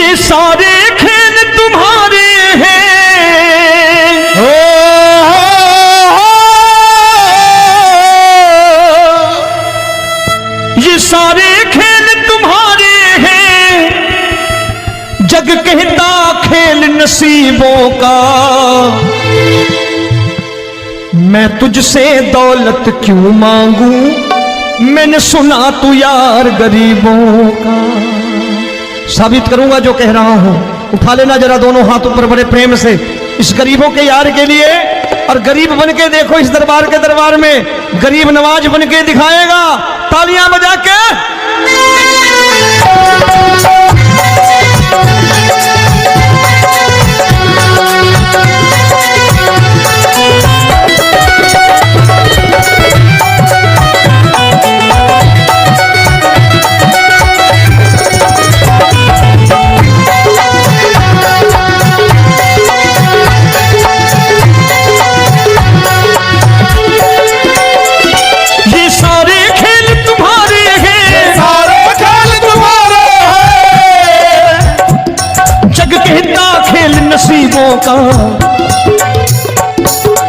ये सारे खेल तुम्हारे हैं, ये सारे खेल तुम्हारे हैं, जग कहता खेल नसीबों का। मैं तुझसे दौलत क्यों मांगू, मैंने सुना तू यार गरीबों का। साबित करूंगा जो कह रहा हूं। उठा लेना जरा दोनों हाथ ऊपर बड़े प्रेम से इस गरीबों के यार के लिए। और गरीब बन के देखो इस दरबार के दरबार में, गरीब नवाज बन के दिखाएगा, तालियां बजा के। नसीबों का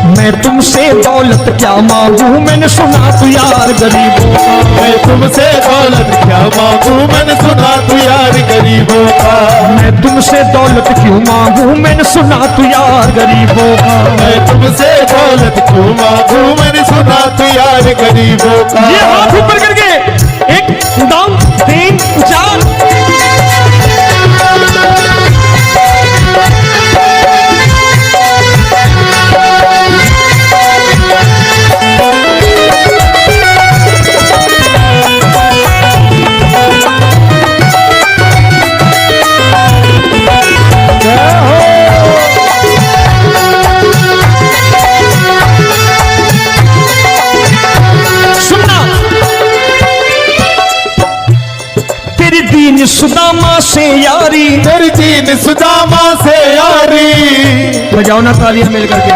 मैं तुमसे दौलत क्या मांगू, मैंने सुना तू यार गरीबों का। मैं तुमसे दौलत क्या मांगू, मैंने सुना तू यार गरीबों का। मैं तुमसे दौलत क्यों मांगू, मैंने सुना तू यार गरीबों का। मैं तुमसे दौलत क्यों मांगू, मैंने सुना तू यार गरीबों का। ये हाथ ऊपर करके 1 2 3 4। दीन सुदामा से यारी, तेरी दीन सुदामा से यारी। बजाओ ना तालियां मिल करके।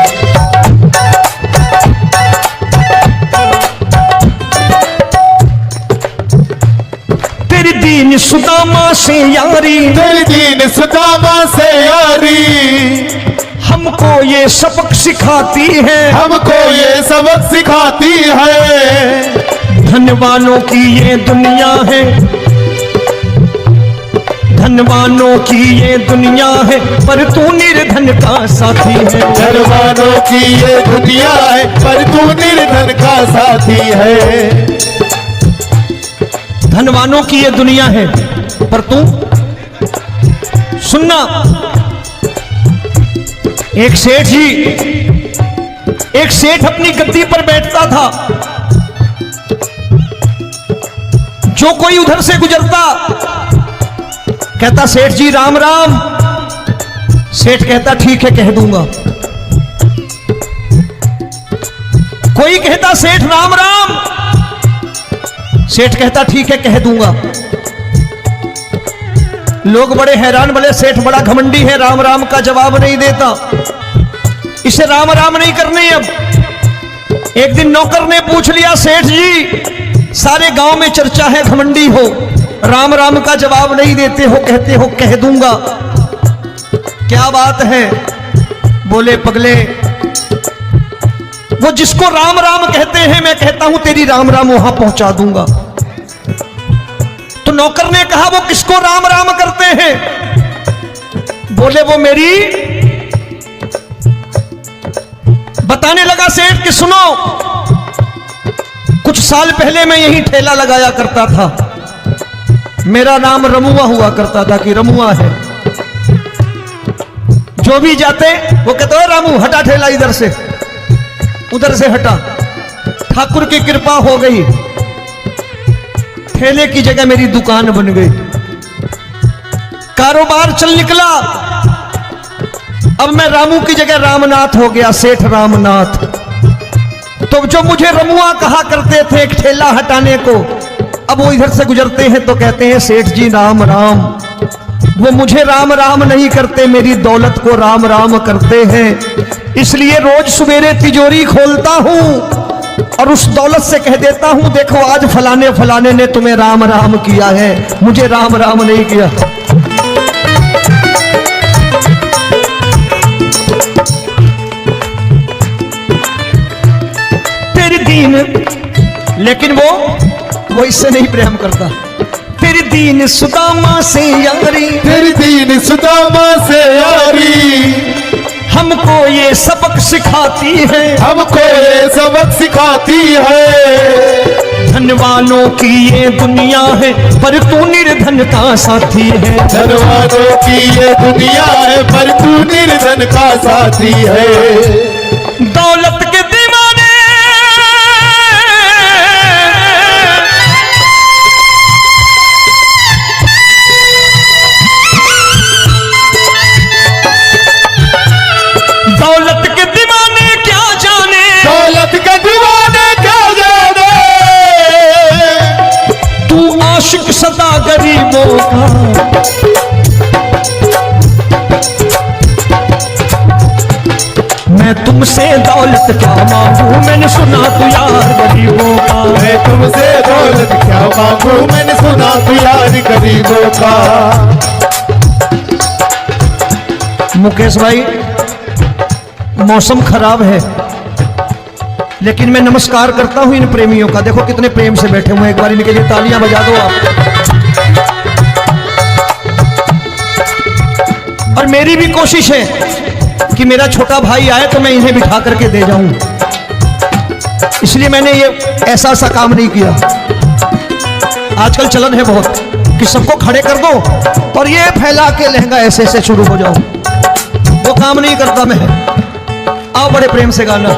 तेरी दीन सुदामा से यारी, तेरी दीन सुदामा से यारी। हमको ये सबक सिखाती है, हमको ये सबक सिखाती है। धनवानों की ये दुनिया है, धनवानों की ये दुनिया है, पर तू निर्धन का साथी है। धनवानों की ये दुनिया है, पर तू निर्धन का साथी है। धनवानों की ये दुनिया है, पर तू सुनना। एक सेठ जी, एक सेठ अपनी गद्दी पर बैठता था। जो कोई उधर से गुजरता कहता सेठ जी राम राम। सेठ कहता ठीक है कह दूंगा। कोई कहता सेठ राम राम, सेठ कहता ठीक है कह दूंगा। लोग बड़े हैरान, बोले सेठ बड़ा घमंडी है, राम राम का जवाब नहीं देता, इसे राम राम नहीं करने। अब एक दिन नौकर ने पूछ लिया सेठ जी सारे गांव में चर्चा है घमंडी हो, राम राम का जवाब नहीं देते हो, कहते हो कह दूंगा, क्या बात है? बोले पगले वो जिसको राम राम कहते हैं मैं कहता हूं तेरी राम राम वहां पहुंचा दूंगा। तो नौकर ने कहा वो किसको राम राम करते हैं? बोले वो मेरी। बताने लगा सेठ कि सुनो, कुछ साल पहले मैं यही ठेला लगाया करता था, मेरा नाम रमुआ हुआ करता था कि रमुआ है। जो भी जाते वो कहते हो रामू हटा ठेला इधर से, उधर से हटा। ठाकुर की कृपा हो गई, ठेले की जगह मेरी दुकान बन गई, कारोबार चल निकला। अब मैं रामू की जगह रामनाथ हो गया, सेठ रामनाथ। तो जो मुझे रमुआ कहा करते थे एक ठेला हटाने को, अब वो इधर से गुजरते हैं तो कहते हैं सेठ जी राम राम। वो मुझे राम राम नहीं करते, मेरी दौलत को राम राम करते हैं। इसलिए रोज सवेरे तिजोरी खोलता हूं और उस दौलत से कह देता हूं देखो आज फलाने फलाने ने तुम्हें राम राम किया है, मुझे राम राम नहीं किया। दीन, लेकिन वो इससे नहीं प्रेम करता। तेरी दीन सुदामा से यारी, तेरी दीन सुदामा से यारी, हमको ये सबक सिखाती है, हमको ये सबक सिखाती है। धनवानों की ये दुनिया है, पर तू निर्धन का साथी है। धनवानों की ये दुनिया है, पर तू निर्धन का साथी है। दौलत के दीवाने दौलत के दीवाने क्या जाने, दौलत के दीवाने क्या जाने, तू आशिक सदा गरीबों का। मैं तुमसे दौलत क्या मांगू, मैंने सुना तू यार गरीबों का। मैं तुमसे दौलत क्या मांगू, मैंने सुना तू यार गरीबों का। मुकेश भाई, मौसम खराब है, लेकिन मैं नमस्कार करता हूं इन प्रेमियों का। देखो कितने प्रेम से बैठे हुए हैं, एक बार इनके लिए तालियां बजा दो आप। और मेरी भी कोशिश है कि मेरा छोटा भाई आए तो मैं इन्हें बिठा करके दे जाऊं, इसलिए मैंने ये ऐसा काम नहीं किया। आजकल चलन है बहुत कि सबको खड़े कर दो और ये फैला के लहंगा ऐसे ऐसे शुरू हो जाओ, वो काम नहीं करता मैं। आओ बड़े प्रेम से गाना।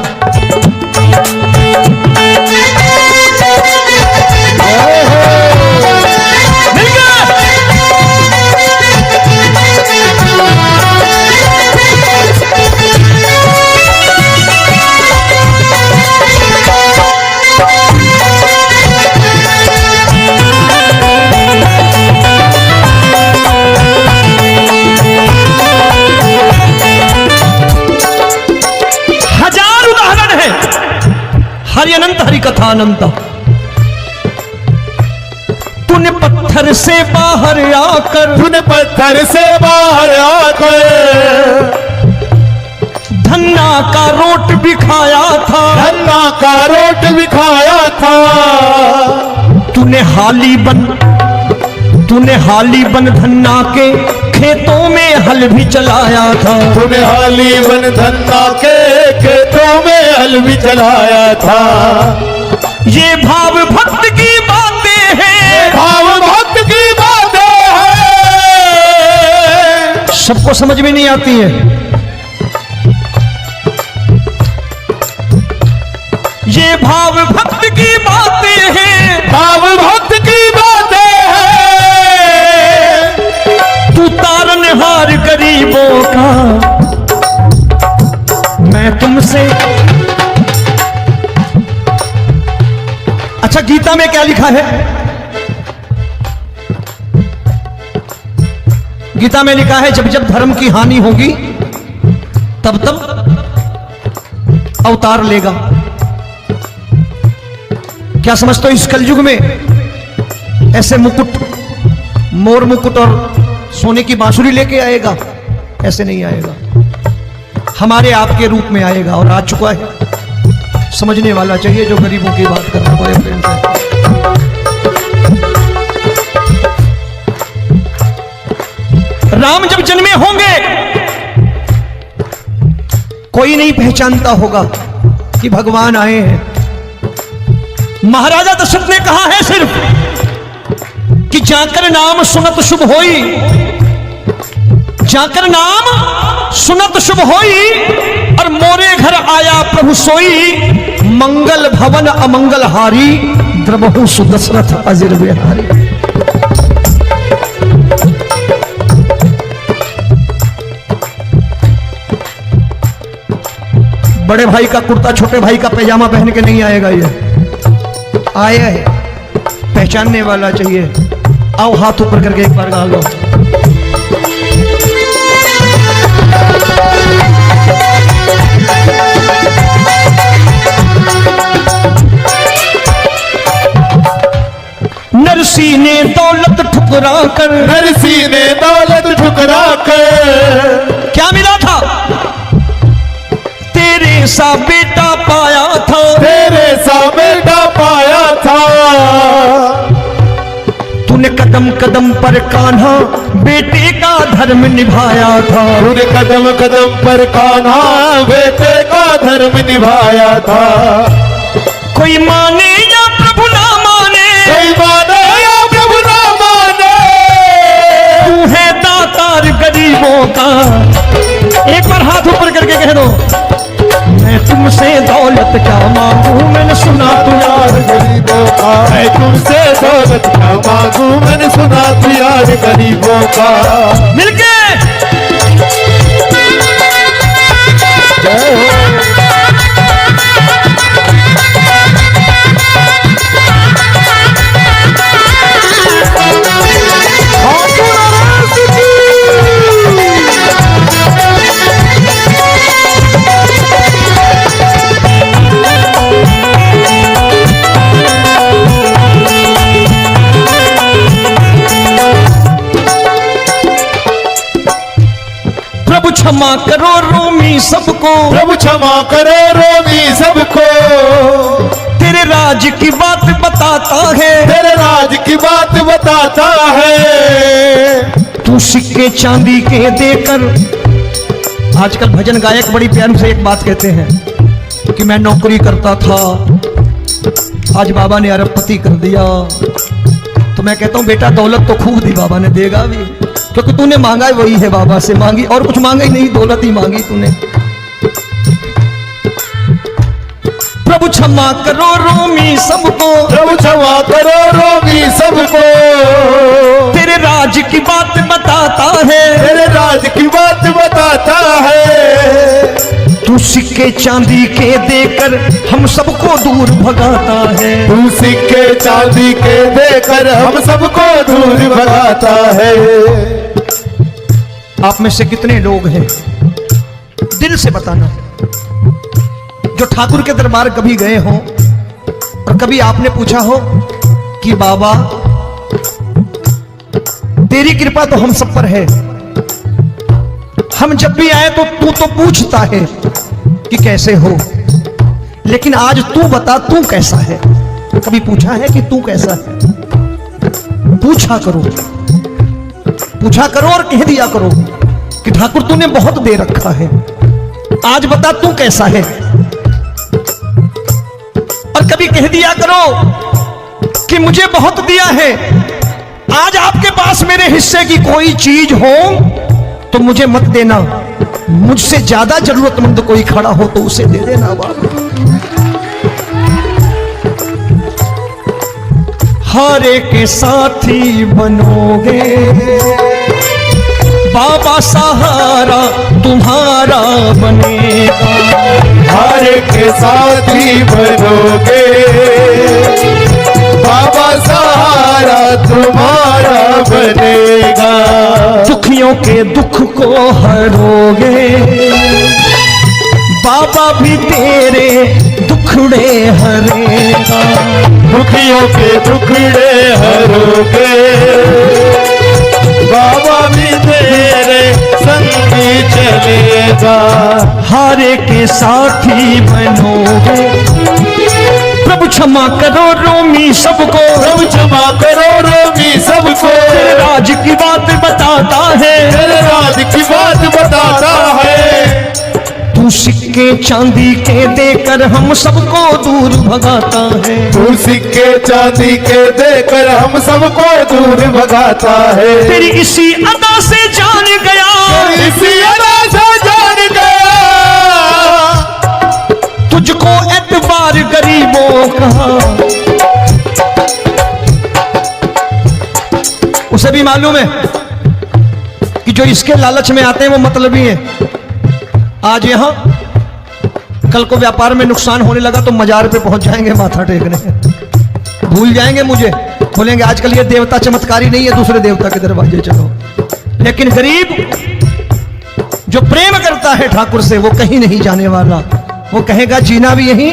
हरि अनंत हरि कथा अनंत। तूने पत्थर से बाहर आकर, तूने पत्थर से बाहर आकर धन्ना का रोट भी खाया था, धन्ना का रोट भी खाया था। तूने हाली बन धन्ना के खेतों में हल भी चलाया था। तूने हाली बन धन्ना के खेतों में हल भी चलाया था। ये भाव भक्त की बातें हैं, भाव भक्त की बातें हैं, सबको समझ में नहीं आती है। ये भाव भक्त की बातें हैं, भाव भक्त की बातें हैं। तू तारनहार गरीबों का, मैं तुमसे। अच्छा, गीता में क्या लिखा है? गीता में लिखा है जब जब धर्म की हानि होगी तब तब अवतार लेगा। क्या समझते हो, इस कलयुग में ऐसे मुकुट, मोर मुकुट और सोने की बांसुरी लेके आएगा? ऐसे नहीं आएगा, हमारे आपके रूप में आएगा और आ चुका है। समझने वाला चाहिए जो गरीबों की बात कर रहा है बड़े प्रेम से। राम जब जन्मे होंगे कोई नहीं पहचानता होगा कि भगवान आए हैं। महाराजा दशरथ ने कहा है सिर्फ कि जाकर नाम सुनत शुभ होई, जाकर नाम सुनत शुभ होई, और मोरे घर आया प्रभु सोई, मंगल भवन अमंगल हारी, द्रबहु सुदशरथ अजिर बिहारी। बड़े भाई का कुर्ता छोटे भाई का पैजामा पहन के नहीं आएगा, ये आया है, पहचानने वाला चाहिए। आओ हाथ ऊपर करके एक बार गा लो। नरसी ने दौलत ठुकरा कर, नरसी ने दौलत ठुकरा कर क्या मिला था? तेरे सा बेटा पाया था, तेरे सा बेटा पाया था। तूने कदम कदम पर कान्हा बेटे का धर्म निभाया था। तूने कदम कदम पर कान्हा बेटे का धर्म निभाया था। कोई माने या प्रभु ना माने, कोई माने या प्रभु ना माने, तू है दातार गरीबों का। एक बार हाथ ऊपर करके कह दो, मैं तुमसे दौलत क्या मांगू, मैंने सुना तू यार गरीबों का। मैं तुमसे दौलत क्या मांगू, मैंने सुना तू यार गरीबों का। मिलके जय हो। प्रभु क्षमा करो रोमी सबको, प्रभु क्षमा करो रोमी सबको। तेरे राज की बात बताता है, तेरे राज की बात बताता है। तू सिक्के चांदी के देकर। आजकल भजन गायक बड़ी प्यार से एक बात कहते हैं कि मैं नौकरी करता था, आज बाबा ने अरबपति कर दिया। तो मैं कहता हूं बेटा दौलत तो खूब दी बाबा ने, देगा भी, क्योंकि तूने मांगा ही वही है, बाबा से मांगी और कुछ मांगा ही नहीं, दौलत ही मांगी तूने। प्रभु क्षमा करो रोमी सबको, प्रभु क्षमा करो रोमी सबको। तेरे राज की बात बताता है, तेरे राज की बात बताता है। तू सिक्के चांदी के देकर हम सबको दूर भगाता है। तू सिक्के चांदी के देकर हम सबको दूर भगाता है। आप में से कितने लोग हैं, दिल से बताना, जो ठाकुर के दरबार कभी गए हो और कभी आपने पूछा हो कि बाबा तेरी कृपा तो हम सब पर है, हम जब भी आए तो तू तो पूछता है कि कैसे हो, लेकिन आज तू बता तू कैसा है। कभी पूछा है कि तू कैसा है? पूछा करो, पूछा करो और कह दिया करो कि ठाकुर तूने बहुत दे रखा है, आज बता तू कैसा है। और कभी कह दिया करो कि मुझे बहुत दिया है, आज आपके पास मेरे हिस्से की कोई चीज हो तो मुझे मत देना, मुझसे ज्यादा जरूरतमंद कोई खड़ा हो तो उसे दे देना बाबा। हारे के साथी बनोगे बाबा, सहारा तुम्हारा बनेगा। हारे के साथी बनोगे बाबा, सहारा तुम्हारा बनेगा। दुखियों के दुख को हरोगे बाबा, भी तेरे दुखड़े हरेगा। दुखियों के दुखड़े हरोगे बाबा, भी तेरे संगी चलेगा। हारे के साथी बनोगे, प्रभु क्षमा करो रोमी सबको, प्रभु क्षमा करो रोमी सबको। तेरे राज की बात बताता है, तेरे राज की बात बताता है। तू सिक्के चांदी के देकर हम सबको दूर भगाता है। तू सिक्के चांदी के देकर हम सबको दूर भगाता है। तेरी इसी अदा से जान गया, इसी अदा से जान गया, तुझको एतबार गरीबों का। उसे भी मालूम है कि जो इसके लालच में आते हैं वो मतलबी है। आज यहां कल को व्यापार में नुकसान होने लगा तो मजार पे पहुंच जाएंगे माथा टेकने, भूल जाएंगे मुझे, बोलेंगे आजकल ये देवता चमत्कारी नहीं है, दूसरे देवता के दरवाजे चलो। लेकिन गरीब जो प्रेम करता है ठाकुर से वो कहीं नहीं जाने वाला, वो कहेगा जीना भी यहीं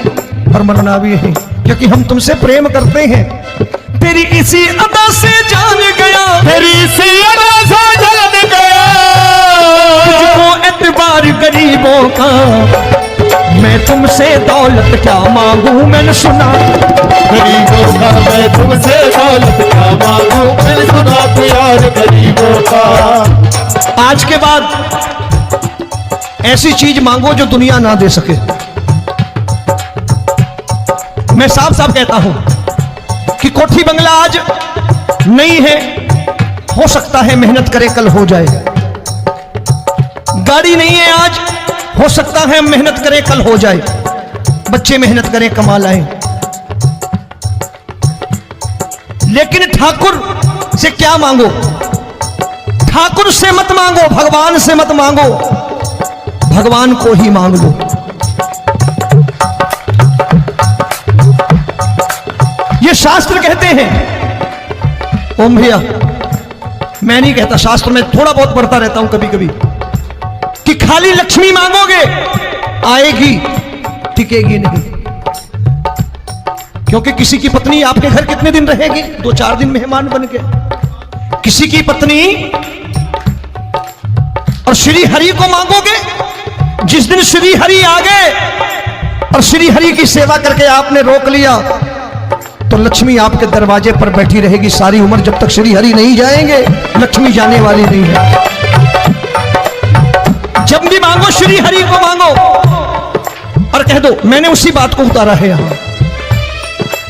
और मरना भी यहीं, क्योंकि हम तुमसे प्रेम करते हैं। तेरी इसी अदा से जान गया, तेरी इसी अदा से जान गया, तुझको एतबार गरीबों का। मैं तुमसे दौलत क्या मांगू, मैंने सुना। गरीबों का मैं तुमसे दौलत क्या मांगू, मैंने सुना प्यार गरीबों का। आज के बाद ऐसी चीज मांगो जो दुनिया ना दे सके। मैं साफ साफ कहता हूं कि कोठी बंगला आज नहीं है, हो सकता है मेहनत करे कल हो जाए। गाड़ी नहीं है आज, हो सकता है मेहनत करें कल हो जाए। बच्चे मेहनत करें कमा लाएं। लेकिन ठाकुर से क्या मांगो? ठाकुर से मत मांगो, भगवान से मत मांगो, भगवान को ही मांग लो। ये शास्त्र कहते हैं। ओम भैया, मैं नहीं कहता, शास्त्र में थोड़ा बहुत पढ़ता रहता हूं कभी कभी, कि खाली लक्ष्मी मांगोगे आएगी, टिकेगी नहीं। क्योंकि किसी की पत्नी आपके घर कितने दिन रहेगी? 2-4 दिन मेहमान बन के। किसी की पत्नी, और श्री हरि को मांगोगे, जिस दिन श्री हरि आ गए और श्री हरि की सेवा करके आपने रोक लिया, तो लक्ष्मी आपके दरवाजे पर बैठी रहेगी सारी उम्र। जब तक श्री हरि नहीं जाएंगे लक्ष्मी जाने वाली नहीं है। जब भी मांगो श्री हरि को मांगो और कह दो मैंने उसी बात को उतारा है यहां।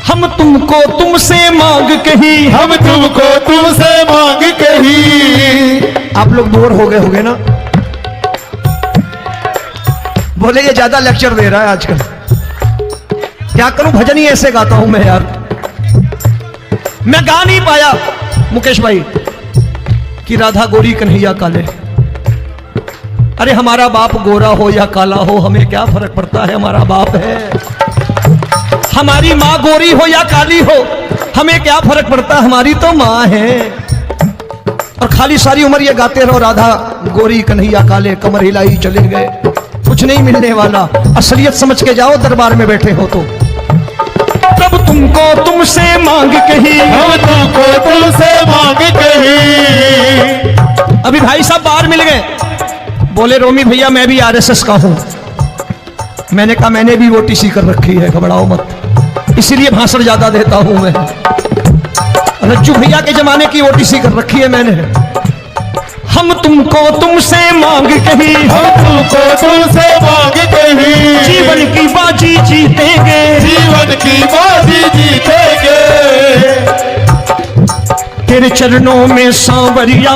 हम तुमको तुमसे मांग कही, हम तुमको तुमसे मांग कही। आप लोग बोर हो गए होंगे ना? बोले ये ज्यादा लेक्चर दे रहा है आजकल। क्या करूं, भजन ही ऐसे गाता हूं मैं यार। मैं गा नहीं पाया मुकेश भाई कि राधा गोरी कन्हैया काले। अरे हमारा बाप गोरा हो या काला हो हमें क्या फर्क पड़ता है, हमारा बाप है। हमारी माँ गोरी हो या काली हो हमें क्या फर्क पड़ता, हमारी तो माँ है। और खाली सारी उम्र ये गाते रहो राधा गोरी कन्हैया काले, कमर हिलाई चले गए, कुछ नहीं मिलने वाला। असलियत समझ के जाओ, दरबार में बैठे हो तो। तब तुमको तुमसे मांग कही, हम तुमको तुमसे मांग कही। अभी भाई साहब बाहर मिल गए, बोले रोमी भैया मैं भी आरएसएस का हूं। मैंने कहा मैंने भी वो टीसी कर रखी है, घबराओ मत, इसीलिए भाषण ज्यादा देता हूं मैं। रज्जू भैया के जमाने की वो टीसी कर रखी है मैंने। हम तुमको तुमसे मांग कही, हम तुमको तुमसे मांग कही। जीवन की बाजी जीतेंगे, जीवन की बाजी जीतेंगे। तेरे चरणों में सांवरिया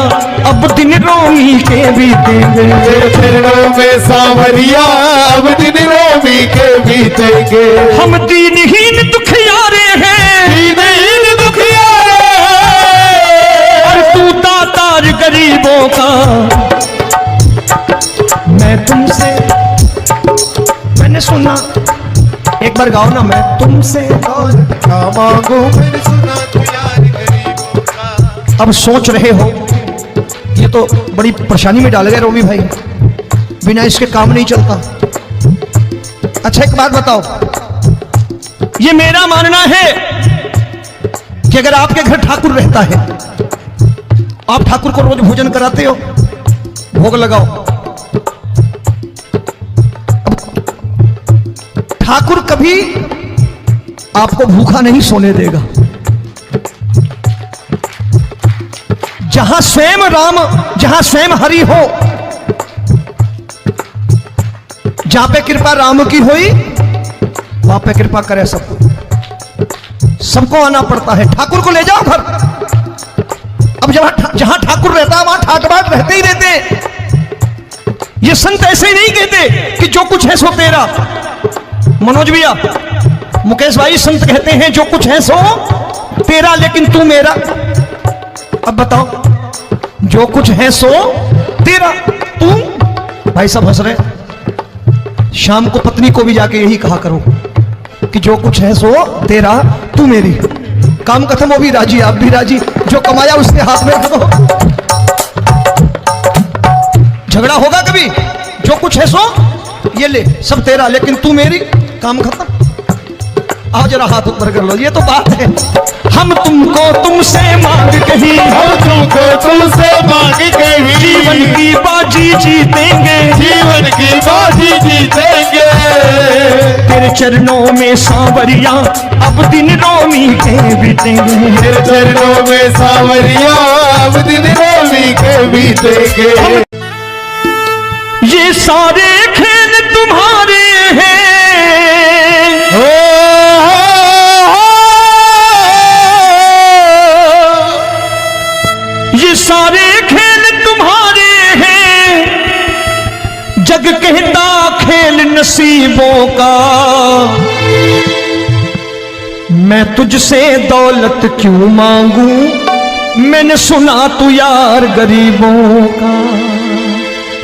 अब दिन रोमी के बीतेंगे। तेरे चरणों में सांवरिया अब दिन रोमी के बीतेंगे। हम दीनहीन दुखियारे हैं, दीनहीन दुखियारे और तू दातार गरीबों का। मैं तुमसे, मैंने सुना, एक बार गाओ ना, मैं तुमसे क्या मांगू, मैंने सुना प्यार गरीबों का। अब सोच रहे हो ये तो बड़ी परेशानी में डाल गए रोमी भाई, बिना इसके काम नहीं चलता। अच्छा एक बात बताओ, ये मेरा मानना है कि अगर आपके घर ठाकुर रहता है, आप ठाकुर को रोज भोजन कराते हो, भोग लगाओ, ठाकुर कभी आपको भूखा नहीं सोने देगा। जहां स्वयं राम, जहां स्वयं हरि हो, जहां पे कृपा राम की हुई वहां पे कृपा करे सबको। सबको आना पड़ता है, ठाकुर को ले जाओ घर। अब जहां ठाकुर रहता है वहां ठाट बाट रहते ही रहते। ये संत ऐसे ही नहीं कहते कि जो कुछ है सो तेरा। मनोज भैया, मुकेश भाई, संत कहते हैं जो कुछ है सो तेरा लेकिन तू मेरा। अब बताओ, जो कुछ है सो तेरा, तू। भाई साहब हंस रहे। शाम को पत्नी को भी जाके यही कहा करो कि जो कुछ है सो तेरा, तू मेरी। काम खत्म, वो भी राजी, आप भी राजी। जो कमाया उसके हाथ में रख दो। झगड़ा होगा कभी? जो कुछ है सो ये ले, सब तेरा लेकिन तू मेरी, काम खत्म। आओ जरा हाथ ऊपर कर लो, ये तो बात है। हम तुमको तुमसे मांग कही, हम तुमको तुमसे मांग कही। जीवन की बाजी जीतेंगे, जीवन की बाजी जीतेंगे। चरणों में सांवरिया अब दिन रोमी के बीतेंगे। तेरे चरणों में सांवरिया अब दिन रोमी के बीतेंगे। ये सारे खेल तुम्हारे हैं, ये सारे खेल तुम्हारे हैं, जग कहता खेल नसीबों का। मैं तुझसे दौलत क्यों मांगू, मैंने सुना तू यार गरीबों का।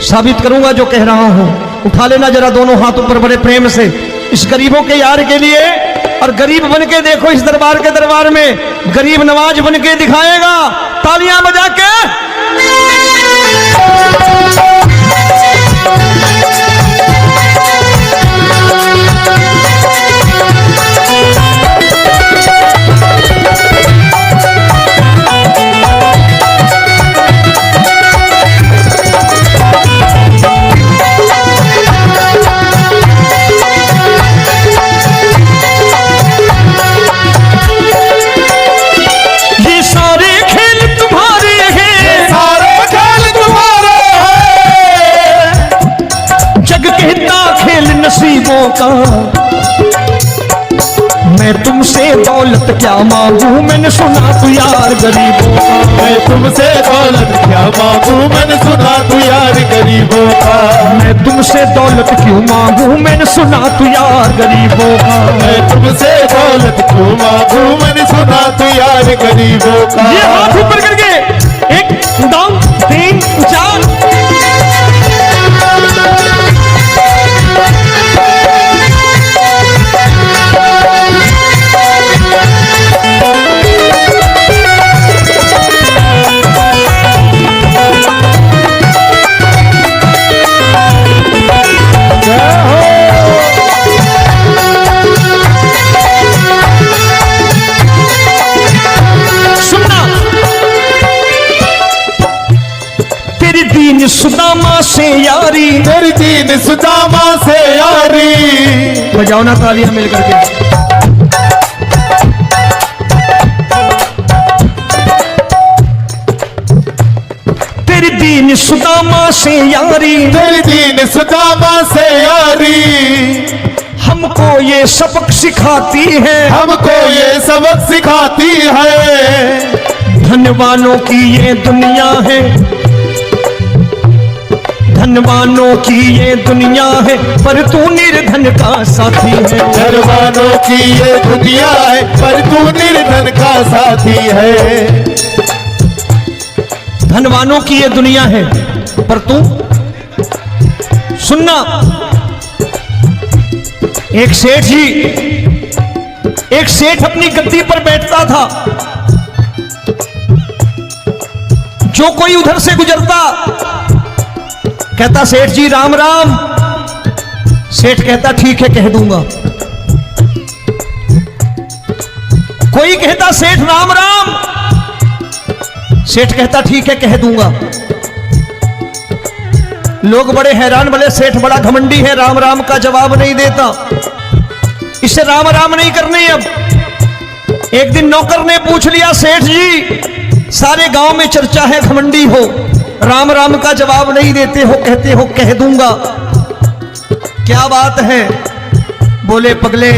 साबित करूंगा जो कह रहा हूं। उठा लेना जरा दोनों हाथों पर बड़े प्रेम से इस गरीबों के यार के लिए। और गरीब बन के देखो इस दरबार के दरबार में, गरीब नवाज बन के दिखाएगा तालियां बजा के। नसीबों का मैं तुमसे दौलत क्या मांगू, मैंने सुना तू यार गरीबों का। मैं तुमसे दौलत क्या मांगू, मैंने सुना तू यार गरीबों का। मैं तुमसे दौलत क्यों मांगू, मैंने सुना तू यार गरीबों का। मैं तुमसे दौलत क्यों मांगू, मैंने सुना तू यार गरीबों का। ये हाथ ऊपर करके 1 2 3 4 सुदामा से यारी, तेरी दीन सुदामा से यारी। बजाओ ना तालियां मिल करके। तेरी दीन सुदामा से यारी, तेरी दीन सुदामा से यारी। हमको ये सबक सिखाती है, हमको ये सबक सिखाती है। धनवानों की ये दुनिया है, धनवानों की ये दुनिया है, पर तू निर्धन का साथी है। धनवानों की ये दुनिया है, पर तू निर्धन का साथी है। धनवानों की ये दुनिया है, पर तू सुनना। एक सेठ जी, एक सेठ अपनी गद्दी पर बैठता था। जो कोई उधर से गुजरता कहता सेठ जी राम राम। सेठ कहता ठीक है कह दूंगा। कोई कहता सेठ राम राम, सेठ कहता ठीक है कह दूंगा। लोग बड़े हैरान, बोले सेठ बड़ा घमंडी है, राम राम का जवाब नहीं देता, इससे राम राम नहीं करने। अब एक दिन नौकर ने पूछ लिया सेठ जी सारे गांव में चर्चा है घमंडी हो, राम राम का जवाब नहीं देते हो, कहते हो कह दूंगा, क्या बात है? बोले पगले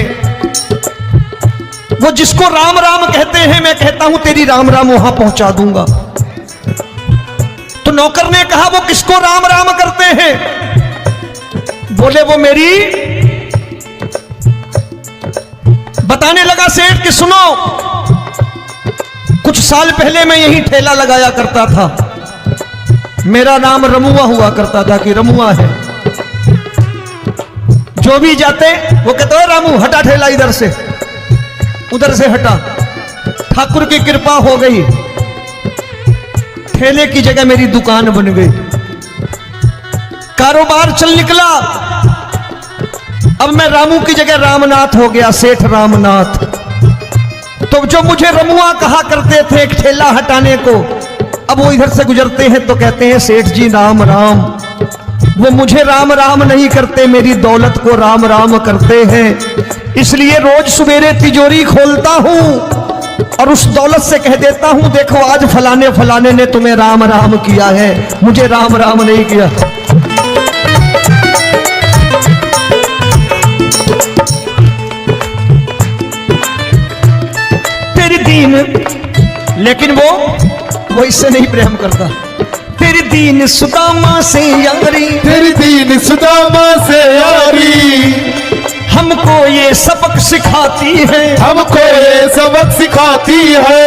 वो जिसको राम राम कहते हैं मैं कहता हूं तेरी राम राम वहां पहुंचा दूंगा। तो नौकर ने कहा वो किसको राम राम करते हैं? बोले वो मेरी। बताने लगा सेठ कि सुनो, कुछ साल पहले मैं यही ठेला लगाया करता था, मेरा नाम रमुआ हुआ करता था कि रमुआ है। जो भी जाते वो कहते हो रामू हटा ठेला इधर से, उधर से हटा। ठाकुर की कृपा हो गई, ठेले की जगह मेरी दुकान बन गई, कारोबार चल निकला। अब मैं रामू की जगह रामनाथ हो गया, सेठ रामनाथ। तो जो मुझे रमुआ कहा करते थे एक ठेला हटाने को, अब वो इधर से गुजरते हैं तो कहते हैं सेठ जी राम राम। वो मुझे राम राम नहीं करते, मेरी दौलत को राम राम करते हैं। इसलिए रोज सवेरे तिजोरी खोलता हूं और उस दौलत से कह देता हूं, देखो आज फलाने फलाने ने तुम्हें राम राम किया है, मुझे राम राम नहीं किया। तेरी दीन, लेकिन वो इससे नहीं प्रेम करता। तेरी दीन सुदामा से यारी, तेरी दीन सुदामा से यारी, हमको ये सबक सिखाती है, हमको ये सबक सिखाती है।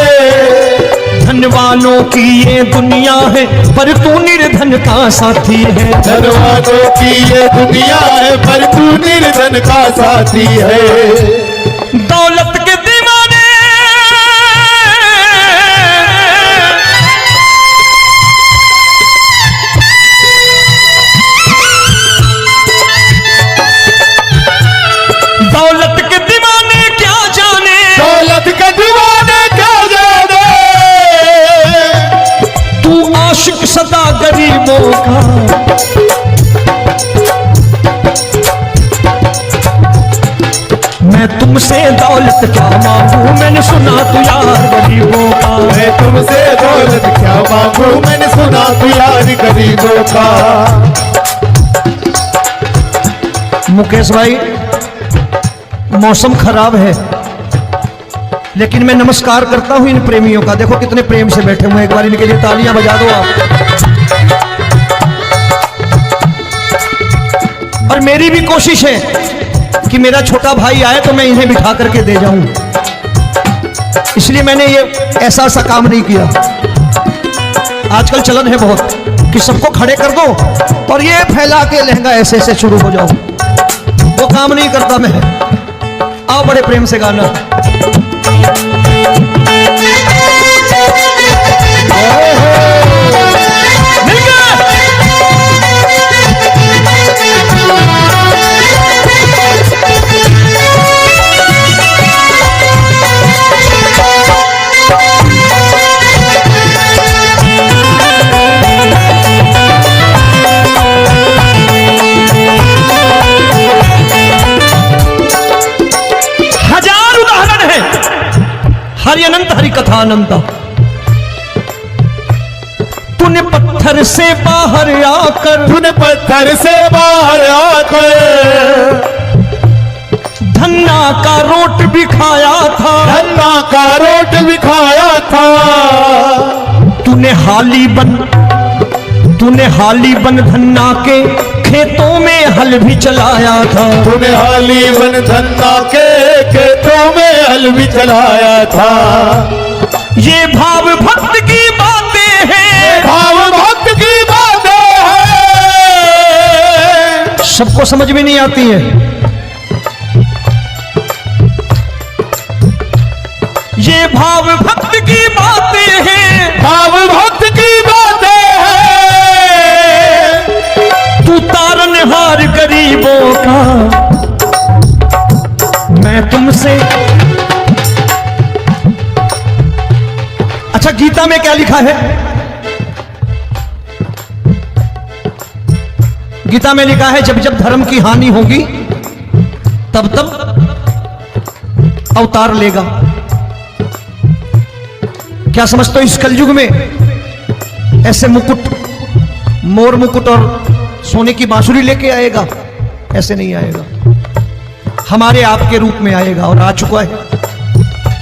धनवानों की ये दुनिया है, पर तू निर्धन का साथी है। धनवानों की ये दुनिया है, पर तू निर्धन का साथी है। दौलत के दीवाने दौलत के दीवाने क्या जाने, दौलत के दीवाने क्या जाने, तू आशिक सदा गरीबों का। मैं तुमसे दौलत क्या मांगू, मैंने सुना तू यार गरीबों का। मैं तुमसे दौलत क्या मांगू, मैंने सुना तू यार गरीबों का। मुकेश भाई, मौसम खराब है, लेकिन मैं नमस्कार करता हूं इन प्रेमियों का। देखो कितने प्रेम से बैठे हुए, एक बार इनके लिए तालियां बजा दो आप। और मेरी भी कोशिश है कि मेरा छोटा भाई आए तो मैं इन्हें बिठा करके दे जाऊं, इसलिए मैंने ये ऐसा सा काम नहीं किया। आजकल चलन है बहुत कि सबको खड़े कर दो और ये फैला के लहंगा ऐसे ऐसे शुरू हो जाओ, वो काम नहीं करता मैं। आओ बड़े प्रेम से गाना। हरि अनंत हरि कथा अनंत। तूने पत्थर से बाहर आकर, तूने पत्थर से बाहर आकर धन्ना का रोट भी खाया था, धन्ना का रोट भी खाया था। तूने हाली बन धन्ना के खेतों में हल भी चलाया था। तूने हाली बन धन्ना के खेतों में हल भी चलाया था। ये भाव भक्त की बातें हैं, भाव भक्त की बातें हैं, सबको समझ में नहीं आती है। ये भाव भक्त की बातें हैं, भाव भक्त की बातें हैं। तू तारनहार गरीबों का, मैं तुमसे। अच्छा, गीता में क्या लिखा है? गीता में लिखा है, जब जब धर्म की हानि होगी तब तब अवतार लेगा। क्या समझते हो, इस कलयुग में ऐसे मुकुट, मोर मुकुट और सोने की बांसुरी लेके आएगा? ऐसे नहीं आएगा, हमारे आपके रूप में आएगा, और आ चुका है।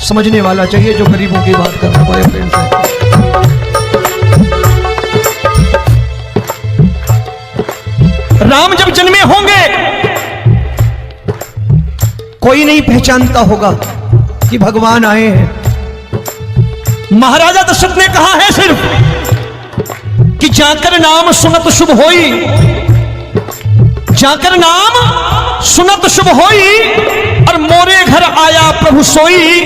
समझने वाला चाहिए जो गरीबों की बात कर रहा है बड़े प्रेम से। राम जब जन्मे होंगे कोई नहीं पहचानता होगा कि भगवान आए हैं। महाराजा दशरथ ने कहा है सिर्फ कि जाकर नाम सुनत शुभ होई, जाकर नाम सुनत शुभ होई, और मोरे घर आया प्रभु सोई,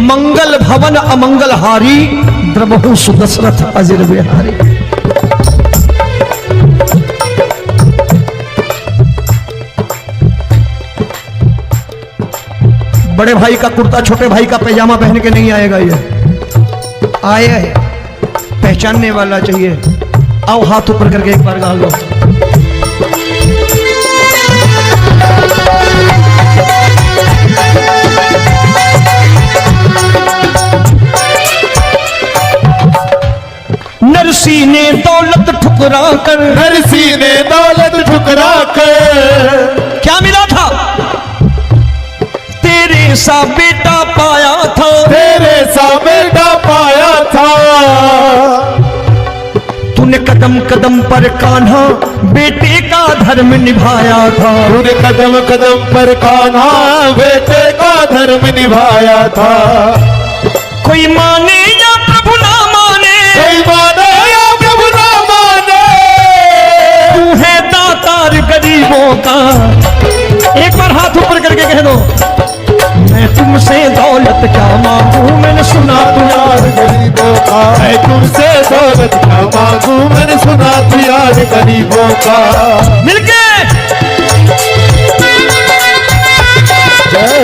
मंगल भवन अमंगल हारी, द्रबहु सुदशरथ अजिर बिहारी। बड़े भाई का कुर्ता छोटे भाई का पैजामा पहन के नहीं आएगा, ये आया है पहचानने वाला चाहिए। आओ हाथ ऊपर करके एक बार गा लो। सीने दौलत ठुकरा कर, नरसी ने दौलत ठुकरा कर, क्या मिला था? तेरे सा बेटा पाया था, तेरे सा बेटा पाया था। तूने कदम कदम पर कान्हा बेटे का धर्म निभाया था। तूने कदम कदम पर कान्हा बेटे का धर्म निभाया था। कोई माने या प्रभु ना माने, कोई माने या प्रभु ना माने, तू है दातार गरीबों का। एक बार हाथ ऊपर करके कह दो, मैं तुमसे दौलत क्या मांगू, मैंने सुना तू यार गरीबों का। मैं तुमसे दौलत क्या मांगू, मैंने सुना तू यार गरीबों का। मिलके जय हो।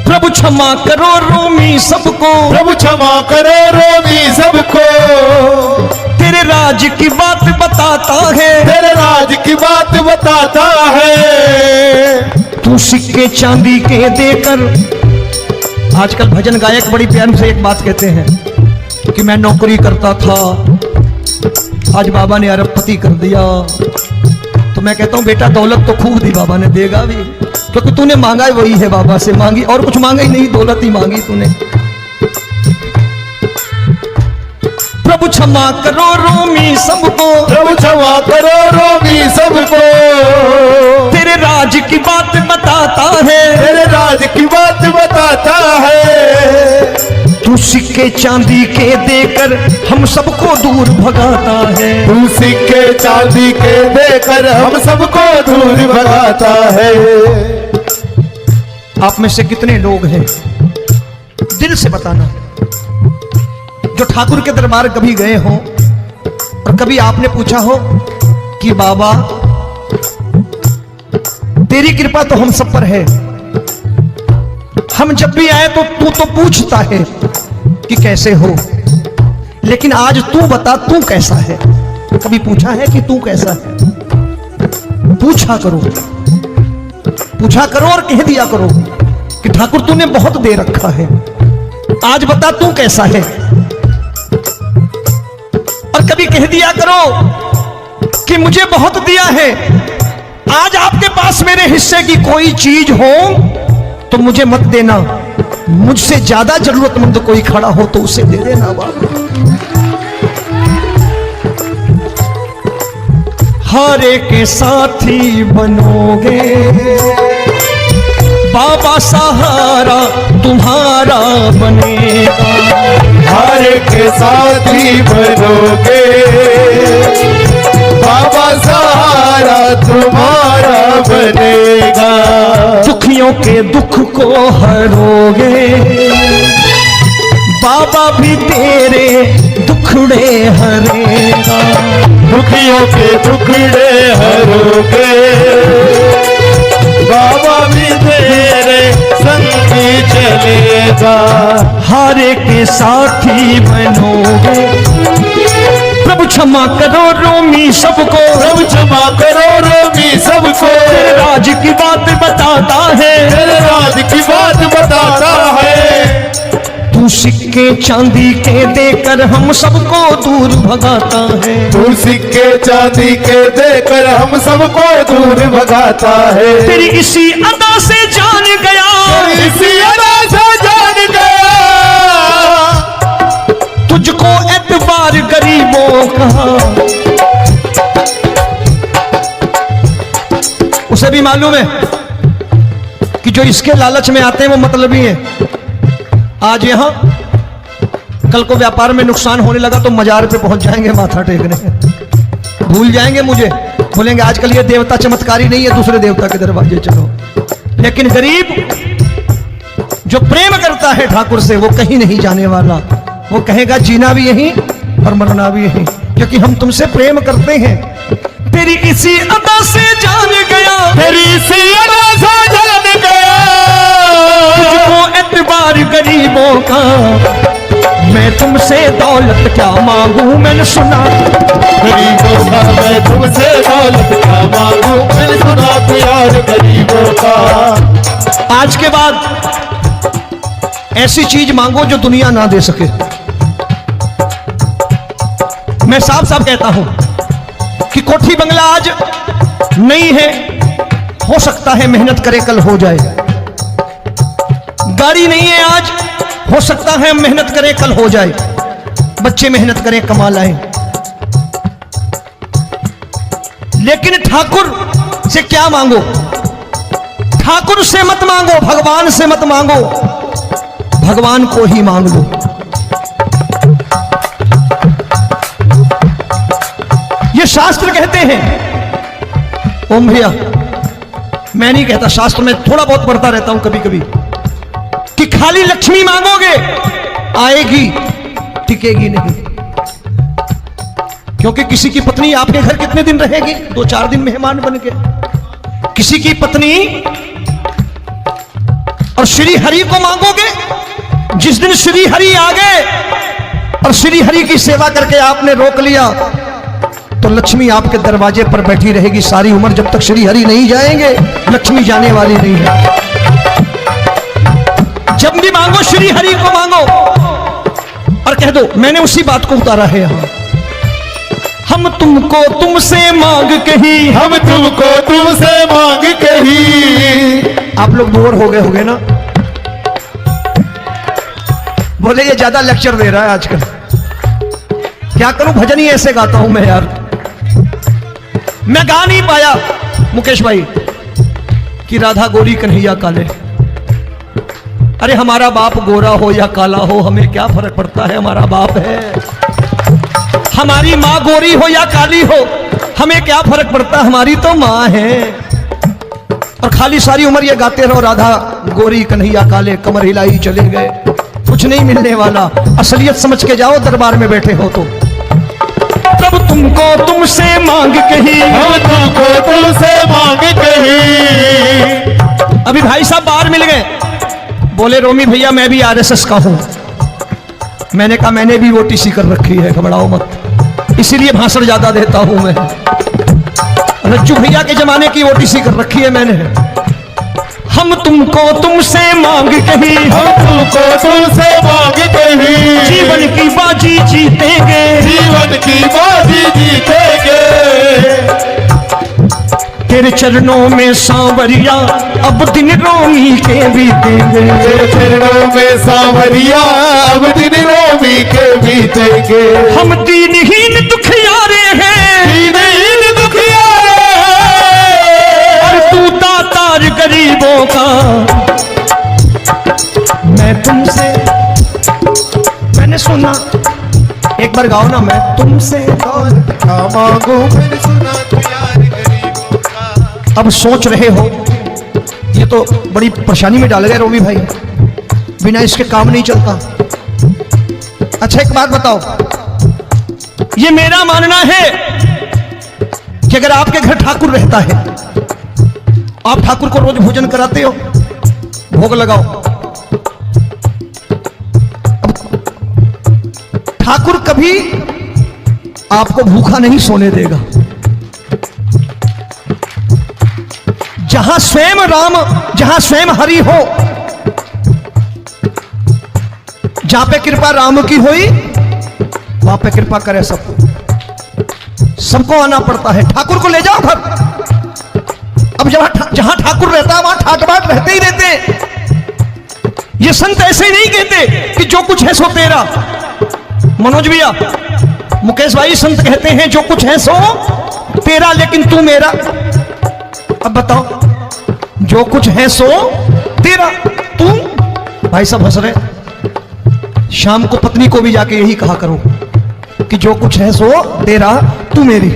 प्रभु क्षमा करो रोमी सबको, प्रभु क्षमा करो रोमी सबको। तेरे राज की बात बताता है, तेरे राज की बात बताता है। तू सिक्के चांदी के देकर। आजकल भजन गायक बड़ी प्यार से एक बात कहते हैं कि मैं नौकरी करता था, आज बाबा ने अरबपति कर दिया। तो मैं कहता हूं बेटा दौलत तो खूब दी बाबा ने, देगा भी, क्योंकि तूने मांगा ही वही है, बाबा से मांगी और कुछ मांगा ही नहीं, दौलत ही मांगी तूने। प्रभु क्षमा करो रोमी सबको, प्रभु क्षमा करो रोमी सबको। तेरे राज की बात बताता है, तेरे राज की बात बताता है। तू सिक्के चांदी के देकर हम सबको दूर भगाता है। तू सिक्के चांदी के देकर हम सबको दूर भगाता है। आप में से कितने लोग हैं, दिल से बताना, जो ठाकुर के दरबार कभी गए हो और कभी आपने पूछा हो कि बाबा तेरी कृपा तो हम सब पर है, हम जब भी आए तो तू तो पूछता है कि कैसे हो, लेकिन आज तू बता तू कैसा है। कभी पूछा है कि तू कैसा है? पूछा करो, पूछा करो और कह दिया करो कि ठाकुर तूने बहुत दे रखा है, आज बता तू कैसा है। और कभी कह दिया करो कि मुझे बहुत दिया है, आज आपके पास मेरे हिस्से की कोई चीज हो तो मुझे मत देना, मुझसे ज्यादा जरूरतमंद कोई खड़ा हो तो उसे दे देना बाबा। हारे के साथी बनोगे बाबा, सहारा तुम्हारा बनेगा। हारे के साथी बनोगे बाबा, सहारा तुम्हारा बनेगा। दुखियों के दुख को हरोगे बाबा, भी तेरे दुखड़े हरेगा। दुखियों के दुखड़े हरोगे बाबा, भी तेरे संगी चलेगा। हारे के साथी बनोगे, प्रभु क्षमा करो रोमी सबको, प्रभु क्षमा करो रोमी सबको। तेरे राज की बात बताता है, तेरे राज की बात बताता है। तू सिक्के चांदी के देकर हम सबको दूर भगाता है। तू सिक्के चांदी के देकर हम सबको दूर भगाता है। तेरी इसी अदा से जान गया, इसी अदा से जान गया, तुझको एतबार गरीबों का। उसे भी मालूम है कि जो इसके लालच में आते हैं वो मतलबी हैं। आज यहां कल को व्यापार में नुकसान होने लगा तो मजार पे पहुंच जाएंगे माथा टेकने, भूल जाएंगे मुझे, बोलेंगे आजकल ये देवता चमत्कारी नहीं है, दूसरे देवता के दरवाजे चलो। लेकिन गरीब जो प्रेम करता है ठाकुर से वो कहीं नहीं जाने वाला, वो कहेगा जीना भी यहीं और मरना भी यहीं, क्योंकि हम तुमसे प्रेम करते हैं। तेरी इसी अदा से जान गया, तेरी सी अदा से जान गया, तुझको एतबार गरीबों का, मैं तुमसे दौलत क्या मांगू मैंने सुना, गरीबों का मैं तुमसे दौलत क्या मांगू, मैंने सुना प्यार गरीबों का। आज के बाद ऐसी चीज मांगो जो दुनिया ना दे सके। मैं साफ साफ कहता हूं कि कोठी बंगला आज नहीं है, हो सकता है मेहनत करे कल हो जाए। गाड़ी नहीं है आज, हो सकता है मेहनत करें कल हो जाए। बच्चे मेहनत करें कमा लाएं। लेकिन ठाकुर से क्या मांगो? ठाकुर से मत मांगो, भगवान से मत मांगो, भगवान को ही मांग लो। ये शास्त्र कहते हैं, ओम भैया मैं नहीं कहता, शास्त्र में थोड़ा बहुत पढ़ता रहता हूं कभी कभी, कि खाली लक्ष्मी मांगोगे आएगी, टिकेगी नहीं। क्योंकि किसी की पत्नी आपके घर कितने दिन रहेगी? 2-4 दिन मेहमान बन के। किसी की पत्नी, और श्री हरि को मांगोगे, जिस दिन श्री हरि आ गए और श्री हरि की सेवा करके आपने रोक लिया, तो लक्ष्मी आपके दरवाजे पर बैठी रहेगी सारी उम्र। जब तक श्री हरि नहीं जाएंगे लक्ष्मी जाने वाली नहीं है। जब भी मांगो श्री हरि को मांगो और कह दो मैंने उसी बात को उतारा है यहां, हम तुमको तुमसे मांग कही, हम तुमको तुमसे मांग कही। आप लोग बोर हो गए होंगे ना, बोले ये ज्यादा लेक्चर दे रहा है आजकल। क्या करूं, भजन ही ऐसे गाता हूं मैं यार। मैं गा नहीं पाया मुकेश भाई कि राधा गोरी कन्हैया काले। अरे हमारा बाप गोरा हो या काला हो हमें क्या फर्क पड़ता है, हमारा बाप है। हमारी माँ गोरी हो या काली हो हमें क्या फर्क पड़ता, हमारी तो माँ है। और खाली सारी उम्र ये गाते रहो राधा गोरी कन्हैया काले, कमर हिलाई चले गए, कुछ नहीं मिलने वाला। असलियत समझ के जाओ दरबार में बैठे हो तो। तब तुमको तुमसे मांग कही, हम तुमको तुमसे मांग कही। अभी भाई साहब बाहर मिल गए, बोले रोमी भैया मैं भी आरएसएस का हूं। मैंने कहा मैंने भी ओटीसी कर रखी है, घबराओ मत, इसीलिए भाषण ज्यादा देता हूं मैं। रज्जू भैया के जमाने की ओटीसी कर रखी है मैंने। हम तुमको तुमसे मांग कही, हम तुमको तुमसे मांग कही। जीवन की बाजी जीतेंगे, जीवन की बाजी जीतेंगे। तेरे चरणों में सांवरिया अब दिन रोमी के बीतेंगे। तेरे चरणों में सांवरिया अब दिन रोमी के बीतेंगे। हम दीनहीन दुखियारे हैं, दीनहीन दुखियारे और तू दातार गरीबों का। मैं तुमसे, मैंने सुना, एक बार गाओ ना, मैं तुमसे दौलत क्या मांगू, मैंने सुना प्यार गरीबों का। अब सोच रहे हो ये तो बड़ी परेशानी में डाल गए रोमी भाई, बिना इसके काम नहीं चलता। अच्छा एक बात बताओ, ये मेरा मानना है कि अगर आपके घर ठाकुर रहता है, आप ठाकुर को रोज भोजन कराते हो, भोग लगाओ, ठाकुर कभी आपको भूखा नहीं सोने देगा। जहां स्वयं राम, जहां स्वयं हरि हो, जहां पे कृपा राम की हुई वहां पे कृपा करे सबको। सबको आना पड़ता है, ठाकुर को ले जाओ घर। अब जहां ठाकुर रहता है वहां ठाट बाट रहते ही रहते हैं। ये संत ऐसे नहीं कहते कि जो कुछ है सो तेरा। मनोज भैया, मुकेश भाई, संत कहते हैं जो कुछ है सो तेरा लेकिन तू मेरा। अब बताओ, जो कुछ है सो तेरा, तू। भाई साहब हंस रहे। शाम को पत्नी को भी जाके यही कहा करो कि जो कुछ है सो तेरा, तू मेरी।